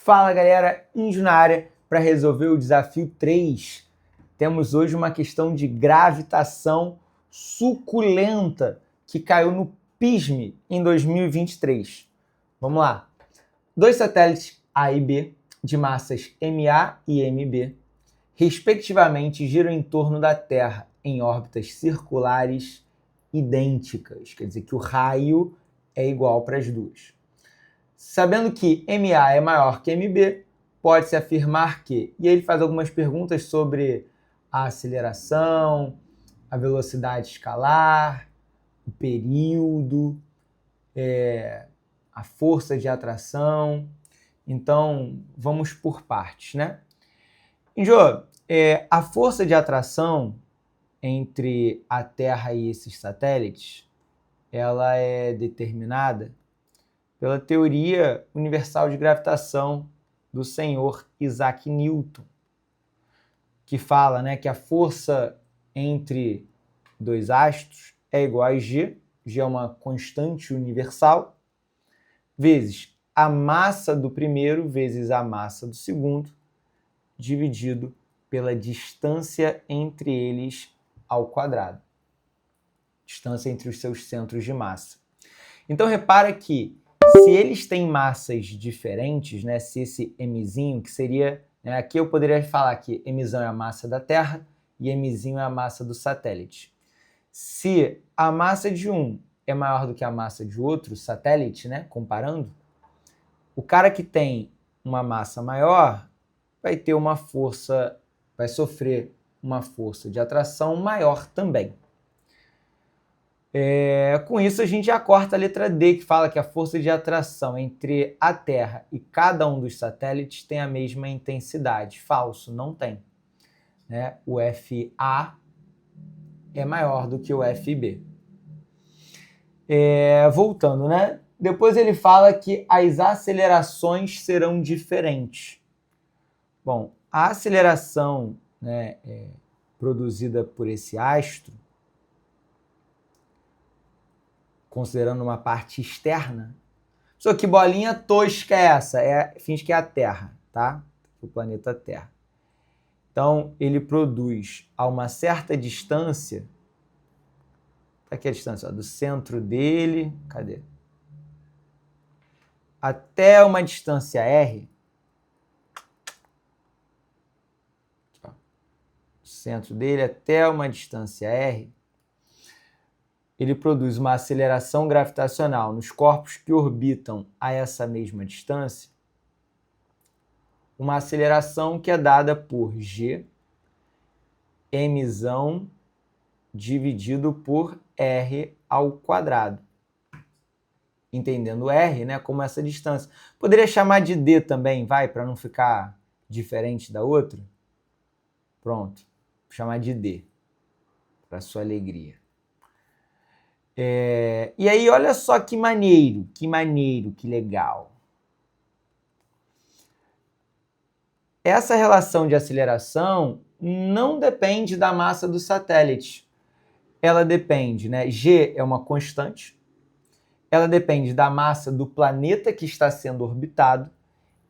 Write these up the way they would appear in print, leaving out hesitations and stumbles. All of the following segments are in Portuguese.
Fala galera, Índio na área para resolver o desafio 3. Temos hoje uma questão de gravitação suculenta que caiu no PISME em 2023. Vamos lá. Dois satélites A e B, de massas MA e MB, respectivamente giram em torno da Terra em órbitas circulares idênticas. Quer dizer que o raio é igual para as duas. Sabendo que MA é maior que MB, pode-se afirmar que... E aí ele faz algumas perguntas sobre a aceleração, a velocidade escalar, o período, a força de atração. Então, vamos por partes, né? Injô, a força de atração entre a Terra e esses satélites, ela é determinada pela teoria universal de gravitação do senhor Isaac Newton, que fala, né, que a força entre dois astros é igual a G, G é uma constante universal, vezes a massa do primeiro vezes a massa do segundo, dividido pela distância entre eles ao quadrado. Distância entre os seus centros de massa. Então, repara que se eles têm massas diferentes, né, se esse mzinho, que seria... Né, aqui eu poderia falar que mzão é a massa da Terra e mzinho é a massa do satélite. Se a massa de um é maior do que a massa de outro satélite, né, comparando, o cara que tem uma massa maior vai ter uma força, vai sofrer uma força de atração maior também. Com isso, a gente já corta a letra D, que fala que a força de atração entre a Terra e cada um dos satélites tem a mesma intensidade. Falso, não tem. Né? O FA é maior do que o FB. Voltando, né? Depois ele fala que as acelerações serão diferentes. Bom, a aceleração, né, produzida por esse astro, considerando uma parte externa. Só que bolinha tosca é essa? Finge que é a Terra, tá? O planeta Terra. Então, ele produz a uma certa distância, aqui a distância, ó, do centro dele, cadê? Até uma distância R, ó, centro dele até uma distância R, ele produz uma aceleração gravitacional nos corpos que orbitam a essa mesma distância, uma aceleração que é dada por G, mzão, dividido por R ao quadrado. Entendendo R, né, como essa distância. Poderia chamar de D também, vai, para não ficar diferente da outra? Pronto, vou chamar de D, para sua alegria. E aí, olha só que maneiro, que legal. Essa relação de aceleração não depende da massa do satélite. Ela depende, né? G é uma constante. Ela depende da massa do planeta que está sendo orbitado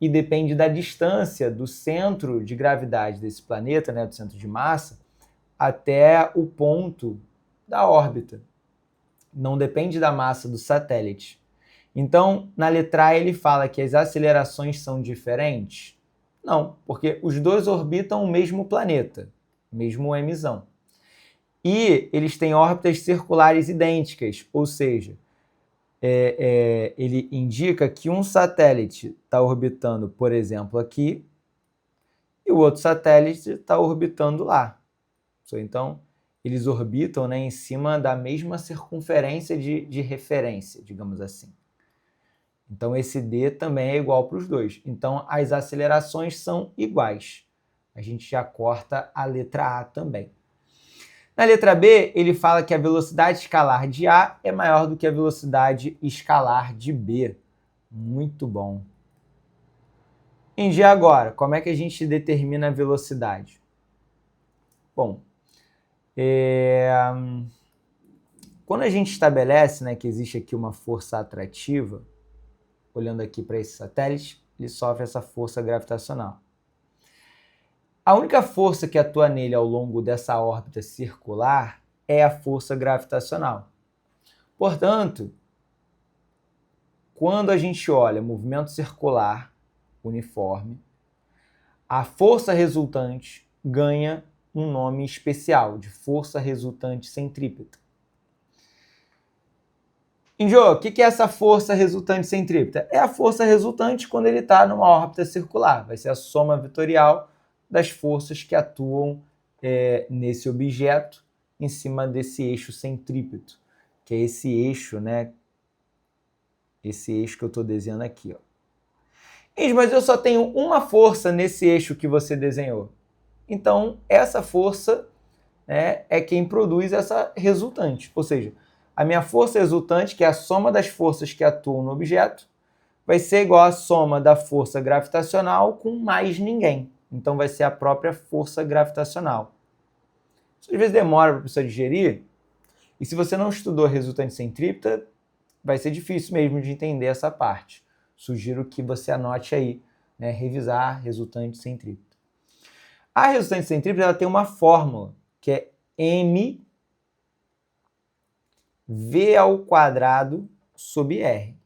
e depende da distância do centro de gravidade desse planeta, né, do centro de massa, até o ponto da órbita. Não depende da massa do satélite. Então, na letra A ele fala que as acelerações são diferentes? Não, porque os dois orbitam o mesmo planeta, mesmo mzão. E eles têm órbitas circulares idênticas, ou seja, ele indica que um satélite está orbitando, por exemplo, aqui, e o outro satélite está orbitando lá. Então, eles orbitam, né, em cima da mesma circunferência de referência, digamos assim. Então, esse D também é igual para os dois. Então, as acelerações são iguais. A gente já corta a letra A também. Na letra B, ele fala que a velocidade escalar de A é maior do que a velocidade escalar de B. Muito bom. Em G agora, como é que a gente determina a velocidade? Bom, quando a gente estabelece, né, que existe aqui uma força atrativa, olhando aqui para esse satélite, ele sofre essa força gravitacional. A única força que atua nele ao longo dessa órbita circular é a força gravitacional. Portanto, quando a gente olha movimento circular uniforme, a força resultante ganha um nome especial, de força resultante centrípeta. Injo, o que é essa força resultante centrípeta? É a força resultante quando ele está numa órbita circular. Vai ser a soma vetorial das forças que atuam nesse objeto em cima desse eixo centrípeto, que é esse eixo, né? Esse eixo que eu estou desenhando aqui, ó. Mas eu só tenho uma força nesse eixo que você desenhou. Então, essa força, né, é quem produz essa resultante. Ou seja, a minha força resultante, que é a soma das forças que atuam no objeto, vai ser igual à soma da força gravitacional com mais ninguém. Então, vai ser a própria força gravitacional. Isso às vezes demora para a pessoa digerir. E se você não estudou resultante centrípeta, vai ser difícil mesmo de entender essa parte. Sugiro que você anote aí, né, revisar resultante centrípeta. A resultante centrípeta ela tem uma fórmula, que é mv ao quadrado sobre r.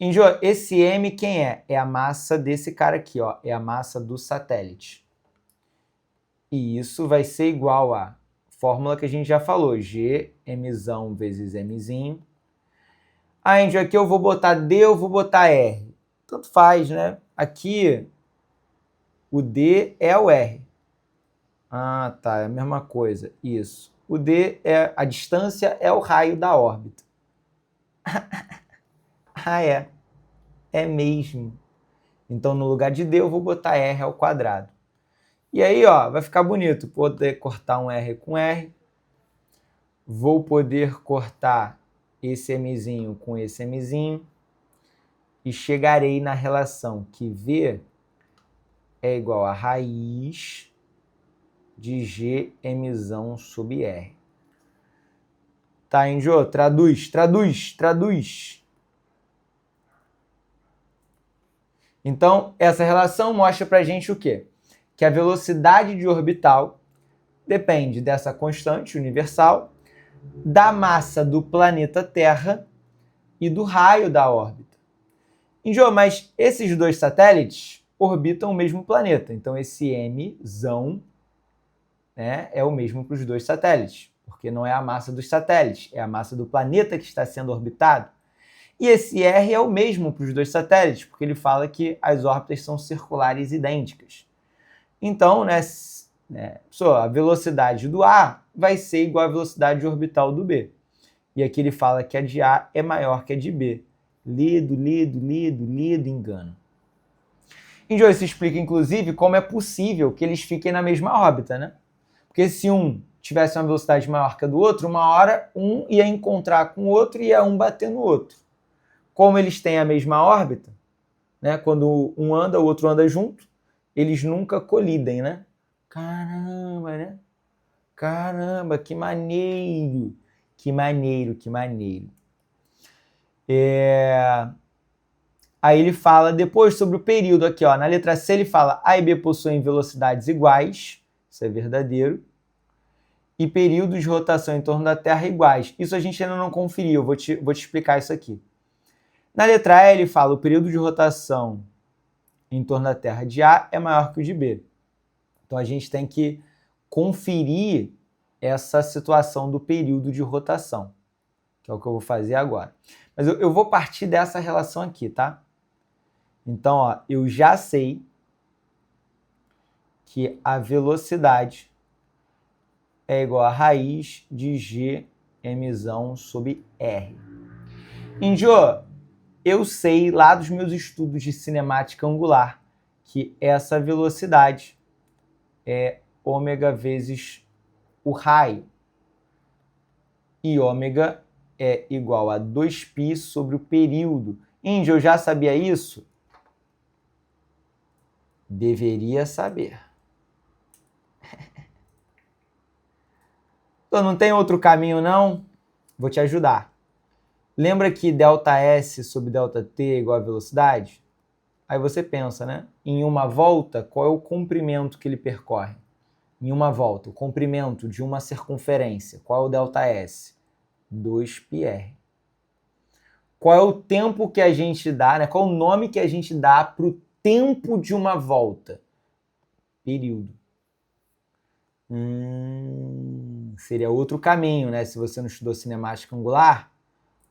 Injo, esse m quem é? É a massa desse cara aqui, ó, é a massa do satélite. E isso vai ser igual a fórmula que a gente já falou, g mzão vezes mzinho. Injo, aqui eu vou botar d, eu vou botar r. Tanto faz, né? Aqui o d é o r. Ah, tá, é a mesma coisa, isso. O d é a distância, é o raio da órbita. É mesmo. Então, no lugar de d, eu vou botar r ao quadrado. E aí, ó, vai ficar bonito. Poder cortar um r com r. Vou poder cortar esse mzinho com esse mzinho. E chegarei na relação que v é igual a raiz de g mzão sobre r. Tá, Injo? Traduz. Então, essa relação mostra pra gente o quê? Que a velocidade de orbital depende dessa constante universal, da massa do planeta Terra e do raio da órbita. Injo, mas esses dois satélites orbitam o mesmo planeta. Então, esse mzão, né, é o mesmo para os dois satélites, porque não é a massa dos satélites, é a massa do planeta que está sendo orbitado. E esse r é o mesmo para os dois satélites, porque ele fala que as órbitas são circulares idênticas. Então, a velocidade do A vai ser igual à velocidade orbital do B. E aqui ele fala que a de A é maior que a de B. Lido, engano. Injo, isso explica, inclusive, como é possível que eles fiquem na mesma órbita, né? Porque se um tivesse uma velocidade maior que a do outro, uma hora um ia encontrar com o outro e ia um bater no outro. Como eles têm a mesma órbita, né? Quando um anda, o outro anda junto, eles nunca colidem, né? Caramba, né? Caramba, que maneiro! Que maneiro. Aí ele fala depois sobre o período aqui, ó. Na letra C ele fala A e B possuem velocidades iguais, isso é verdadeiro, e períodos de rotação em torno da Terra iguais. Isso a gente ainda não conferiu, eu vou te explicar isso aqui. Na letra E ele fala o período de rotação em torno da Terra de A é maior que o de B. Então a gente tem que conferir essa situação do período de rotação, que é o que eu vou fazer agora. Mas eu vou partir dessa relação aqui, tá? Então, ó, eu já sei que a velocidade é igual a raiz de g mzão sobre r. Injo, eu sei lá dos meus estudos de cinemática angular que essa velocidade é ômega vezes o raio. E ômega é igual a 2π sobre o período. Injo, eu já sabia isso? Deveria saber. Então, não tem outro caminho, não? Vou te ajudar. Lembra que ΔS sobre ΔT é igual a velocidade? Aí você pensa, né? Em uma volta, qual é o comprimento que ele percorre? Em uma volta, o comprimento de uma circunferência, qual é o ΔS? 2πr. Qual é o tempo que a gente dá, né? Qual é o nome que a gente dá para o tempo de uma volta? Período. Seria outro caminho, né? Se você não estudou cinemática angular,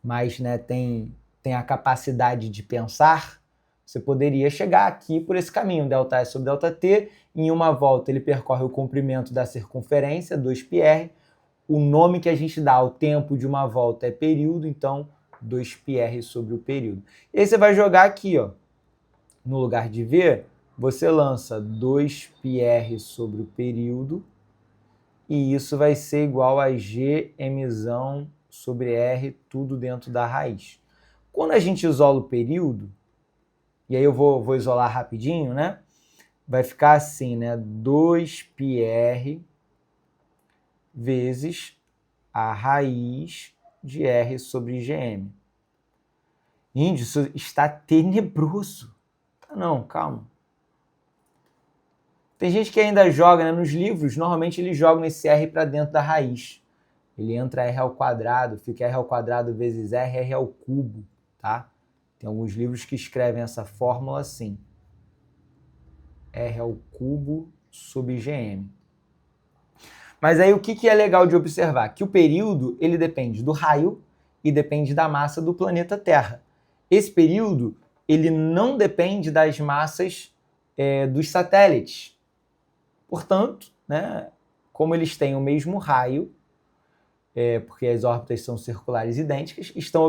mas né, tem a capacidade de pensar, você poderia chegar aqui por esse caminho, ΔS sobre ΔT. Em uma volta ele percorre o comprimento da circunferência, 2πr. O nome que a gente dá ao tempo de uma volta é período, então 2πr sobre o período. E aí você vai jogar aqui, ó, no lugar de V, você lança 2πr sobre o período, e isso vai ser igual a gmzão sobre r, tudo dentro da raiz. Quando a gente isola o período, e aí eu vou isolar rapidinho, né? Vai ficar assim, né? 2πr vezes a raiz de r sobre gm. Índio, isso está tenebroso. Não, calma. Tem gente que ainda joga, né? Nos livros, normalmente eles jogam esse r para dentro da raiz. Ele entra r ao quadrado, fica r ao quadrado vezes r ao cubo, tá? Tem alguns livros que escrevem essa fórmula assim. R ao cubo sobre gm. Mas aí o que é legal de observar? Que o período ele depende do raio e depende da massa do planeta Terra. Esse período ele não depende das massas dos satélites. Portanto, né, como eles têm o mesmo raio, porque as órbitas são circulares idênticas, estão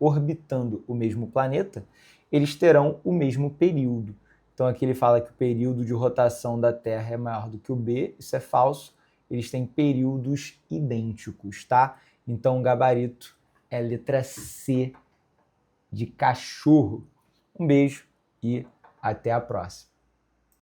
orbitando o mesmo planeta, eles terão o mesmo período. Então aqui ele fala que o período de rotação da Terra é maior do que o B, isso é falso, eles têm períodos idênticos, tá? Então o gabarito é a letra C de cachorro. Um beijo e até a próxima.